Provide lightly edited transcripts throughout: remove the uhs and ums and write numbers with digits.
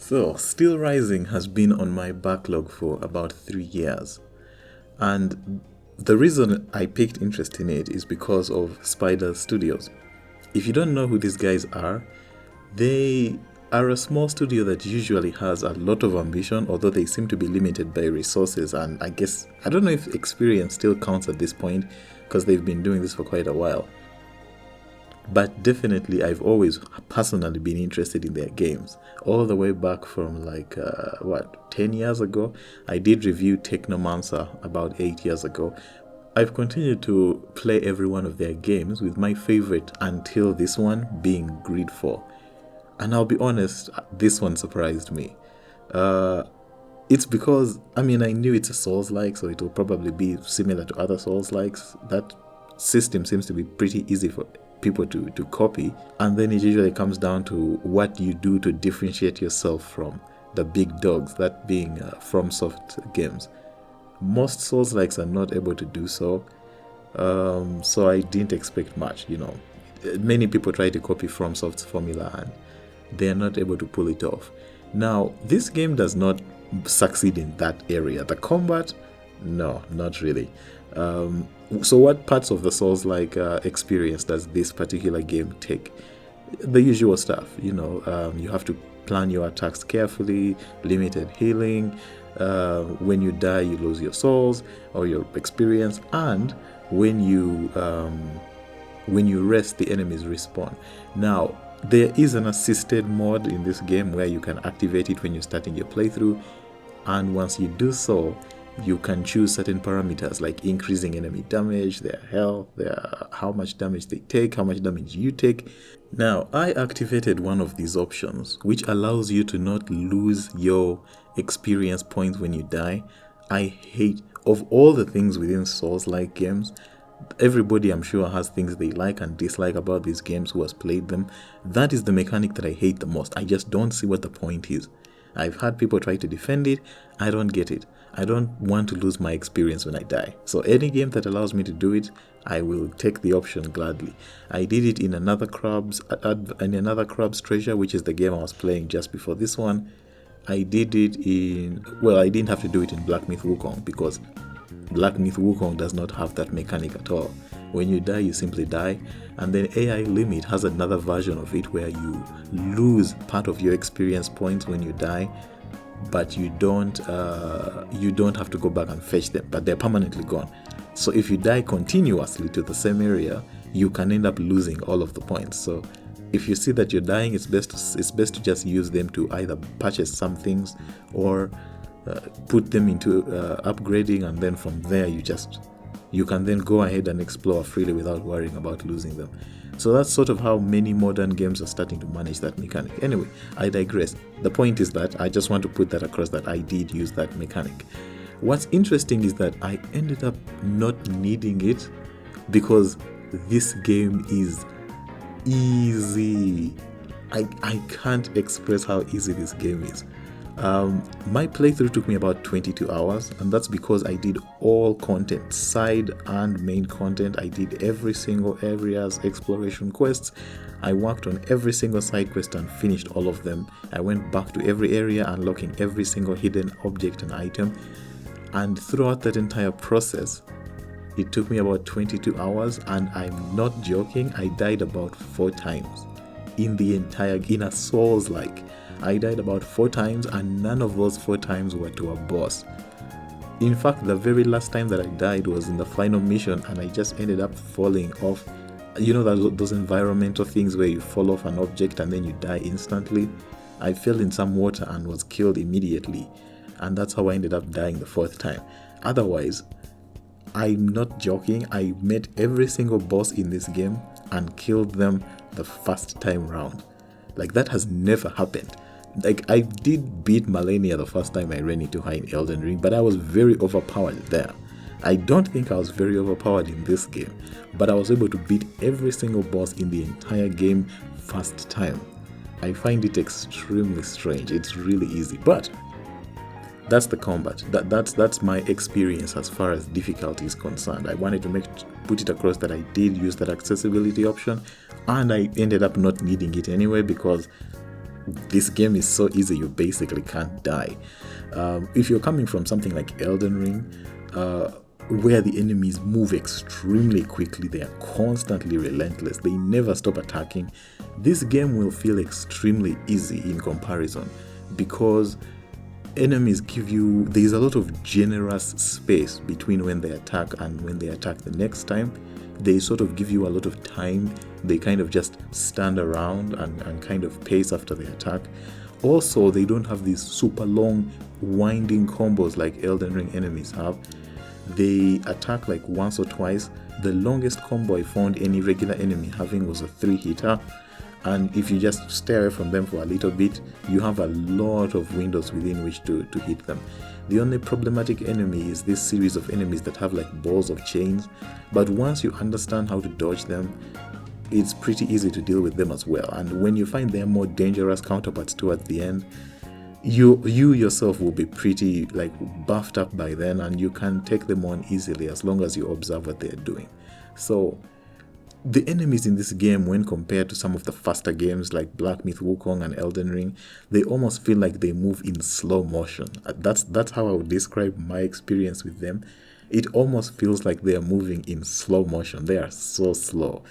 So, Steelrising has been on my backlog for about 3 years. And the reason I picked interest in it is because of Spider Studios. If you don't know who these guys are, they are a small studio that usually has a lot of ambition, although they seem to be limited by resources. And I don't know if experience still counts at this point because they've been doing this for quite a while. But definitely, I've always personally been interested in their games. All the way back from 10 years ago. I did review Technomancer about 8 years ago. I've continued to play every one of their games, with my favorite until this one being Greedfall. And I'll be honest, this one surprised me. It's because, I knew it's a Souls-like, so it will probably be similar to other Souls-likes. That system seems to be pretty easy for people to copy, and then it usually comes down to what you do to differentiate yourself from the big dogs, that being FromSoft games. Most Souls-likes are not able to do so, so I didn't expect much. Many people try to copy FromSoft's formula and they're not able to pull it off. Now, this game does not succeed in that area. The combat, no, not really. So what parts of the Souls-like experience does this particular game take? The usual stuff, you have to plan your attacks carefully, limited healing, when you die you lose your souls or your experience, and when you rest the enemies respawn. Now, there is an assisted mode in this game where you can activate it when you're starting your playthrough, and once you do so, you can choose certain parameters like increasing enemy damage, their health, how much damage they take, how much damage you take. Now, I activated one of these options, which allows you to not lose your experience points when you die. I hate, of all the things within Souls-like games, everybody I'm sure has things they like and dislike about these games who has played them. That is the mechanic that I hate the most. I just don't see what the point is. I've had people try to defend it. I don't get it. I don't want to lose my experience when I die. So any game that allows me to do it, I will take the option gladly. I did it in another Crab's Treasure, which is the game I was playing just before this one. I did it I didn't have to do it in Black Myth Wukong because Black Myth Wukong does not have that mechanic at all. When you die, you simply die. And then AI Limit has another version of it where you lose part of your experience points when you die, but you don't have to go back and fetch them, but they're permanently gone. So if you die continuously to the same area, you can end up losing all of the points. So if you see that you're dying, it's best to just use them to either purchase some things or put them into upgrading, and then from there you can then go ahead and explore freely without worrying about losing them. So that's sort of how many modern games are starting to manage that mechanic. Anyway, I digress. The point is that I just want to put that across, that I did use that mechanic. What's interesting is that I ended up not needing it because this game is easy. I can't express how easy this game is. My playthrough took me about 22 hours, and that's because I did all content, side and main content. I did every single area's exploration quests. I worked on every single side quest and finished all of them. I went back to every area, unlocking every single hidden object and item. And throughout that entire process, it took me about 22 hours, and I'm not joking, I died about 4 times in a Souls-like. I died about 4 times, and none of those 4 times were to a boss. In fact, the very last time that I died was in the final mission, and I just ended up falling off. Those environmental things where you fall off an object and then you die instantly? I fell in some water and was killed immediately, and that's how I ended up dying the 4th time. Otherwise, I'm not joking, I met every single boss in this game and killed them the first time round. Like, that has never happened. Like, I did beat Malenia the first time I ran into her in Elden Ring, but I was very overpowered there. I don't think I was very overpowered in this game, but I was able to beat every single boss in the entire game first time. I find it extremely strange. It's really easy, but that's the combat. That's my experience as far as difficulty is concerned. I wanted to put it across that I did use that accessibility option, and I ended up not needing it anyway because this game is so easy you basically can't die. If you're coming from something like Elden Ring, where the enemies move extremely quickly, they are constantly relentless, they never stop attacking, this game will feel extremely easy in comparison, because enemies there's a lot of generous space between when they attack and when they attack the next time. They sort of give you a lot of time. They kind of just stand around and kind of pace after they attack. Also, they don't have these super long winding combos like Elden Ring enemies have. They attack like once or twice. The longest combo I found any regular enemy having was a 3-hitter. And if you just stay away from them for a little bit, you have a lot of windows within which to hit them. The only problematic enemy is this series of enemies that have like balls of chains, but once you understand how to dodge them, it's pretty easy to deal with them as well. And when you find their more dangerous counterparts towards the end, you yourself will be pretty like buffed up by then, and you can take them on easily as long as you observe what they're doing. So the enemies in this game, when compared to some of the faster games like Black Myth Wukong and Elden Ring, they almost feel like they move in slow motion. That's how I would describe my experience with them. It almost feels like they are moving in slow motion. They are so slow.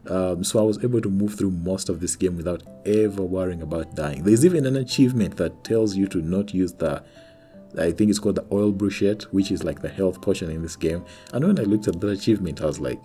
So I was able to move through most of this game without ever worrying about dying. There's even an achievement that tells you to not use I think it's called the oil bruchette, which is like the health potion in this game. And when I looked at that achievement, I was like,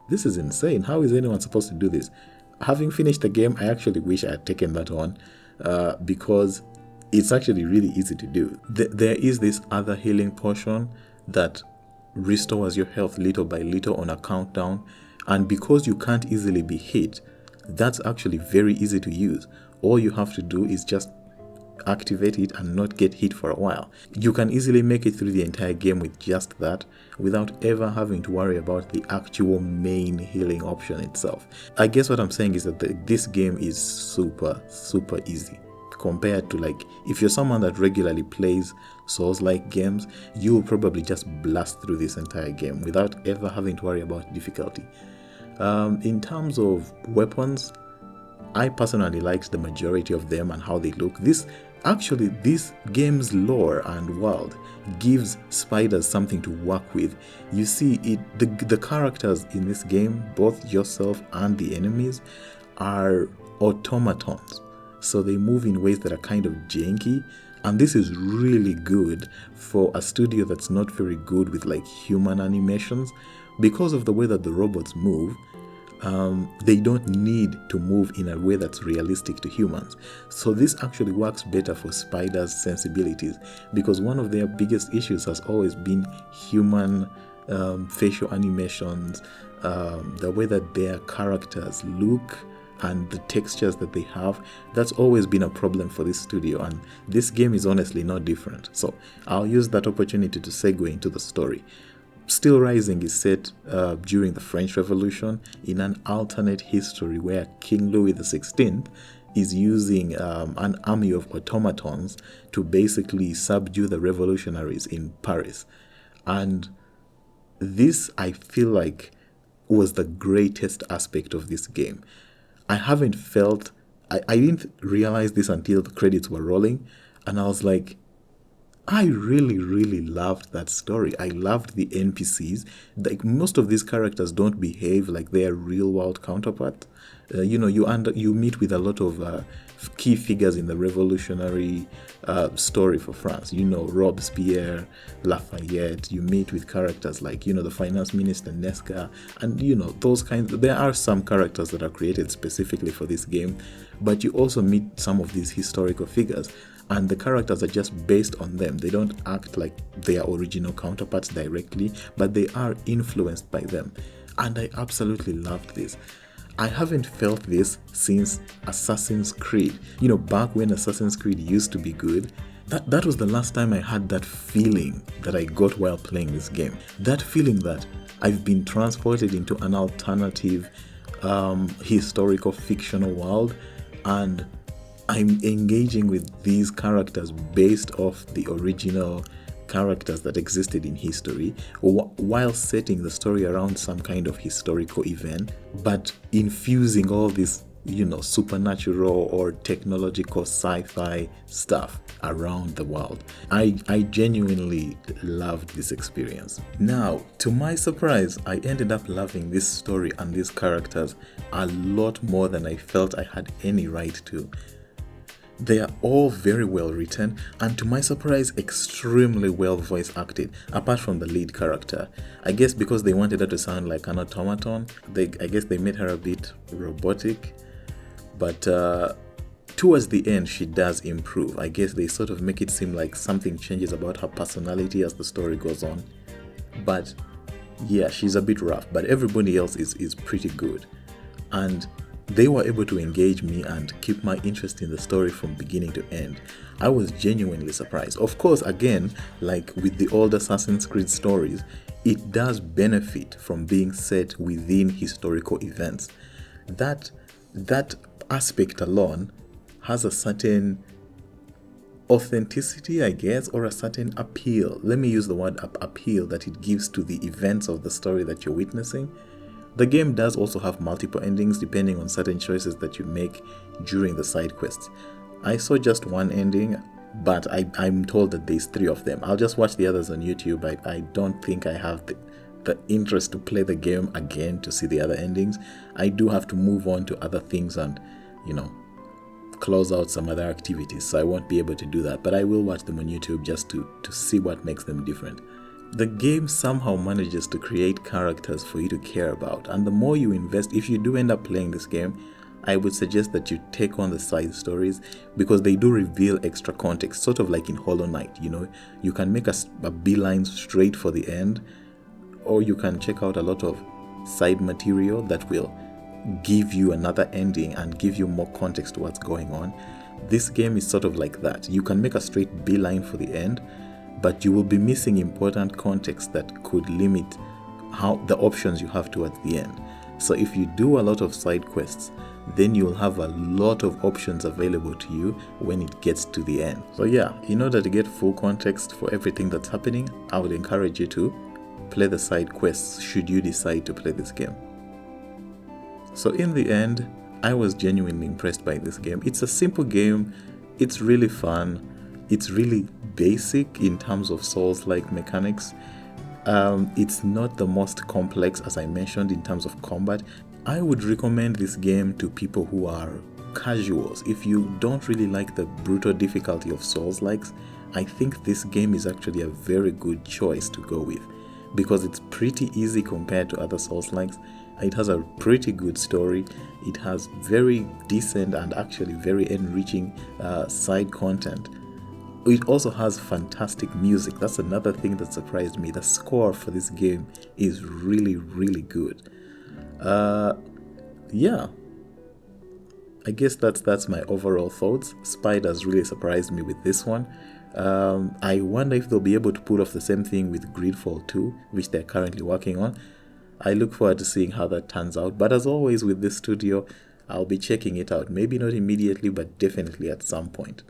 this is insane. How is anyone supposed to do this? Having finished the game, I actually wish I had taken that on, because it's actually really easy to do. There is this other healing potion that restores your health little by little on a countdown, and because you can't easily be hit, that's actually very easy to use. All you have to do is just activate it and not get hit for a while. You can easily make it through the entire game with just that without ever having to worry about the actual main healing option itself. I guess what I'm saying is that this game is super easy compared to, like, if you're someone that regularly plays Souls-like games, you'll probably just blast through this entire game without ever having to worry about difficulty. In terms of weapons, I personally liked the majority of them and how they look. This game's lore and world gives spiders something to work with. You see, the characters in this game, both yourself and the enemies, are automatons. So they move in ways that are kind of janky, and this is really good for a studio that's not very good with like human animations. Because of the way that the robots move, they don't need to move in a way that's realistic to humans. So this actually works better for spiders' sensibilities, because one of their biggest issues has always been human facial animations, the way that their characters look and the textures that they have. That's always been a problem for this studio, and this game is honestly not different. So I'll use that opportunity to segue into the story. Steelrising is set during the French Revolution in an alternate history where King Louis XVI is using an army of automatons to basically subdue the revolutionaries in Paris. And this, I feel like, was the greatest aspect of this game. I didn't realize this until the credits were rolling, and I was like, I really loved that story. I loved the NPCs. Like, most of these characters don't behave like their real world counterparts. You meet with a lot of key figures in the revolutionary story for France. Robespierre, Lafayette. You meet with characters like, the finance minister Nesca, and those kinds. There are some characters that are created specifically for this game, but you also meet some of these historical figures, and the characters are just based on them. They don't act like their original counterparts directly, but they are influenced by them. And I absolutely loved this. I haven't felt this since Assassin's Creed. Back when Assassin's Creed used to be good, that was the last time I had that feeling that I got while playing this game. That feeling that I've been transported into an alternative historical fictional world, and I'm engaging with these characters based off the original characters that existed in history, while setting the story around some kind of historical event, but infusing all this supernatural or technological sci-fi stuff around the world. I genuinely loved this experience. Now, to my surprise, I ended up loving this story and these characters a lot more than I felt I had any right to. They are all very well written and, to my surprise, extremely well voice acted, apart from the lead character. I guess because they wanted her to sound like an automaton, I guess they made her a bit robotic. But towards the end, she does improve. I guess they sort of make it seem like something changes about her personality as the story goes on. But yeah, she's a bit rough, but everybody else is pretty good. And they were able to engage me and keep my interest in the story from beginning to end. I was genuinely surprised. Of course, again, like with the old Assassin's Creed stories, it does benefit from being set within historical events. That aspect alone has a certain authenticity, I guess, or a certain appeal. Let me use the word appeal that it gives to the events of the story that you're witnessing. The game does also have multiple endings depending on certain choices that you make during the side quests. I saw just one ending, but I'm told that there's 3 of them. I'll just watch the others on YouTube. I don't think I have the interest to play the game again to see the other endings. I do have to move on to other things and, close out some other activities, so I won't be able to do that. But I will watch them on YouTube just to see what makes them different. The game somehow manages to create characters for you to care about, and the more you invest, if you do end up playing this game, I would suggest that you take on the side stories, because they do reveal extra context, sort of like in Hollow Knight. You can make a beeline straight for the end, or you can check out a lot of side material that will give you another ending and give you more context to what's going on. This game is sort of like that. You can make a straight beeline for the end, but you will be missing important context that could limit how the options you have towards the end. So if you do a lot of side quests, then you'll have a lot of options available to you when it gets to the end. So yeah, in order to get full context for everything that's happening, I would encourage you to play the side quests should you decide to play this game. So in the end, I was genuinely impressed by this game. It's a simple game, it's really fun, it's really basic in terms of Souls-like mechanics. It's not the most complex, as I mentioned, in terms of combat. I would recommend this game to people who are casuals. If you don't really like the brutal difficulty of Souls-likes, I think this game is actually a very good choice to go with, because it's pretty easy compared to other Souls-likes. It has a pretty good story. It has very decent and actually very enriching side content. It also has fantastic music. That's another thing that surprised me. The score for this game is really, really good. Yeah, I guess that's my overall thoughts. Spiders really surprised me with this one. I wonder if they'll be able to pull off the same thing with Gridfall 2, which they're currently working on. I look forward to seeing how that turns out. But as always with this studio, I'll be checking it out. Maybe not immediately, but definitely at some point.